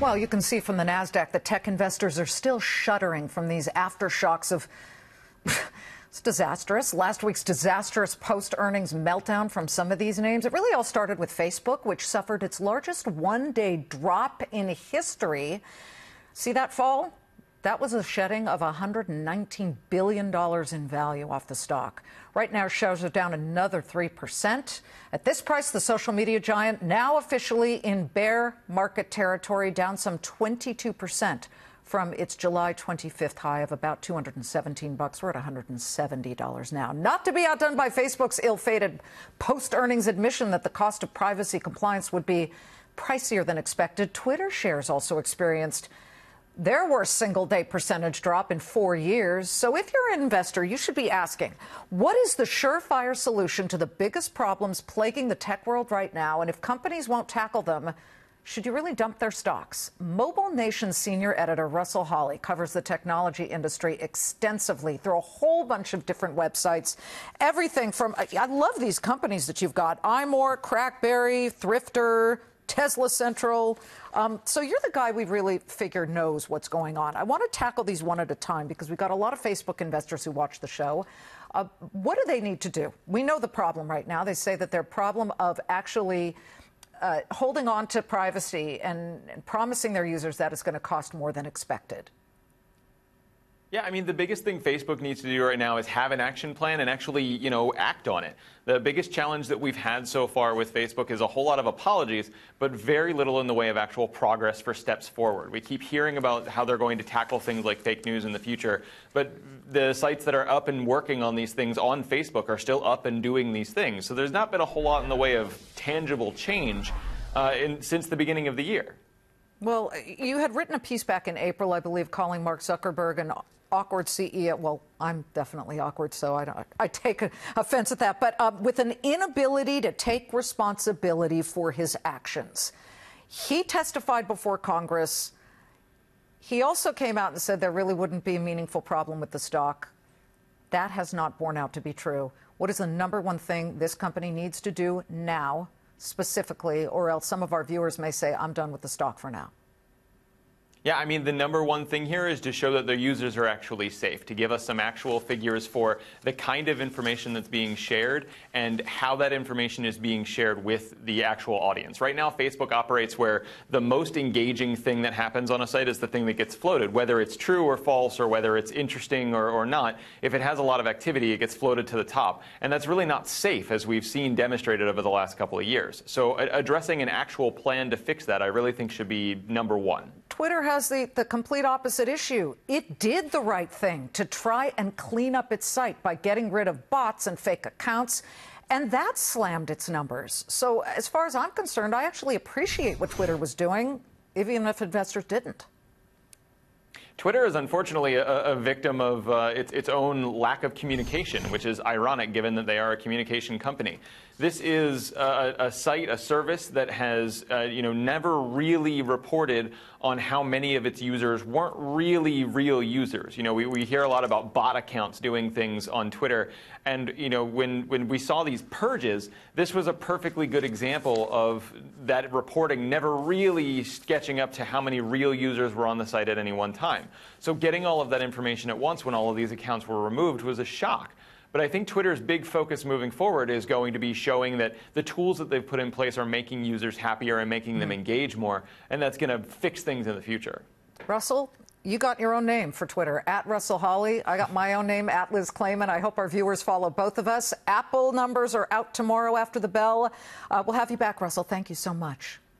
Well, you can see from the NASDAQ that tech investors are still shuddering from these aftershocks of it's disastrous. Last week's disastrous post-earnings meltdown from some of these names. It really all started with Facebook, which suffered its largest one-day drop in history. See that fall? That was a shedding of $119 billion in value off the stock. Right now, shares are down another 3%. At this price, the social media giant now officially in bear market territory, down some 22% from its July 25th high of about $217. We're at $170 now. Not to be outdone by Facebook's ill-fated post-earnings admission that the cost of privacy compliance would be pricier than expected. Twitter shares also experienced their worst single-day percentage drop in 4 years. So if you're an investor, you should be asking, what is the surefire solution to the biggest problems plaguing the tech world right now? And if companies won't tackle them, should you really dump their stocks? Mobile Nation's senior editor Russell Hawley covers the technology industry extensively through a whole bunch of different websites. Everything from, I love these companies that you've got, iMore, Crackberry, Thrifter, Tesla Central. So you're the guy we really figure knows what's going on. I want to tackle these one at a time because we've got a lot of Facebook investors who watch the show. What do they need to do? We know the problem right now. They say that their problem of actually holding on to privacy and promising their users that it's going to cost more than expected. Yeah, I mean, the biggest thing Facebook needs to do right now is have an action plan and actually, act on it. The biggest challenge that we've had so far with Facebook is a whole lot of apologies, but very little in the way of actual progress for steps forward. We keep hearing about how they're going to tackle things like fake news in the future, but the sites that are up and working on these things on Facebook are still up and doing these things. So there's not been a whole lot in the way of tangible change since the beginning of the year. Well, you had written a piece back in April, I believe, calling Mark Zuckerberg an awkward CEO. Well, I'm definitely awkward, so I take offense at that. But with an inability to take responsibility for his actions. He testified before Congress. He also came out and said there really wouldn't be a meaningful problem with the stock. That has not borne out to be true. What is the number one thing this company needs to do now, specifically, or else some of our viewers may say, I'm done with the stock for now? Yeah, I mean, the number one thing here is to show that their users are actually safe, to give us some actual figures for the kind of information that's being shared and how that information is being shared with the actual audience. Right now, Facebook operates where the most engaging thing that happens on a site is the thing that gets floated, whether it's true or false or whether it's interesting or not. If it has a lot of activity, it gets floated to the top. And that's really not safe, as we've seen demonstrated over the last couple of years. So addressing an actual plan to fix that, I really think should be number one. Twitter has the complete opposite issue. It did the right thing to try and clean up its site by getting rid of bots and fake accounts, and that slammed its numbers. So as far as I'm concerned, I actually appreciate what Twitter was doing, even if investors didn't. Twitter is unfortunately a victim of its own lack of communication, which is ironic given that they are a communication company. This is a site, a service that has never really reported on how many of its users weren't really real users. We hear a lot about bot accounts doing things on Twitter. And when we saw these purges, this was a perfectly good example of that reporting never really sketching up to how many real users were on the site at any one time. So getting all of that information at once when all of these accounts were removed was a shock. But I think Twitter's big focus moving forward is going to be showing that the tools that they've put in place are making users happier and making them engage more, and that's going to fix things in the future. Russell, you got your own name for Twitter, at Russell Hawley. I got my own name, at Liz Klayman. I hope our viewers follow both of us. Apple numbers are out tomorrow after the bell. We'll have you back, Russell. Thank you so much.